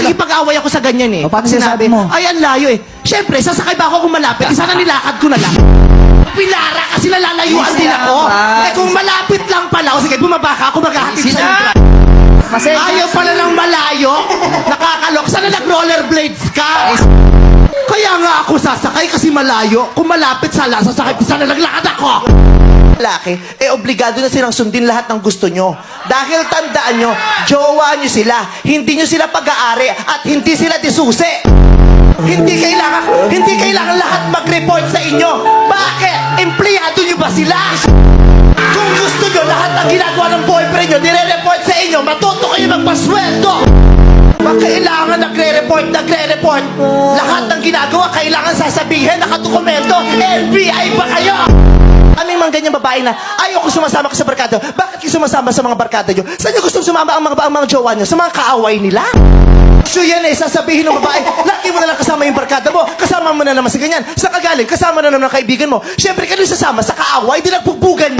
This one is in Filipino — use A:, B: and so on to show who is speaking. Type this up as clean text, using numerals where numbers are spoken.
A: nakikipag-away ako sa ganyan eh.
B: O, paano
A: Sinabi
B: sinasabi mo?
A: ay, ang layo eh. Siyempre, sasakay ba ako kung malapit? Sana nilakad ko na lang. Pilara kasi nalalayuan din ako. Eh kung malapit lang pala, o sige, bumaba ka ako maghahatid
B: Sina?
A: sa'yo. Ayaw pala ng malayo. Nakakalok. Sana nag-rollerblades ka. Kaya nga ako sasakay kasi malayo. Kung malapit sasakay, sana naglakad ako. Laki, obligado na silang sundin lahat ng gusto nyo. Dahil tandaan nyo, jowa nyo sila. Hindi nyo sila pag-aari at hindi sila disusi. Hindi kailangan lahat mag-report sa inyo. Bakit? Empleyado nyo ba sila? Kung gusto nyo lahat ng ginagawa ng boyfriend nyo, nire-report sa inyo, matuto kayo magpasweldo. Kailangan nagre-report. Lahat ng ginagawa, kailangan sasabihin, nakadokumento. FBI ba kayo? Aming mga ganyang babae na ayoko sumasama ka sa barkada. Bakit kayo sumasama sa mga barkada nyo? Saan nyo gusto sumama ang mga jowa nyo? Sa mga kaaway nila? So yan sasabihin ng babae, laki mo na lang kasama yung barkada mo, kasama mo na naman sa ganyan. Sa kagaling, kasama na naman ang kaibigan mo. Siyempre, kayo sasama sa kaaway, di nagpugbugan.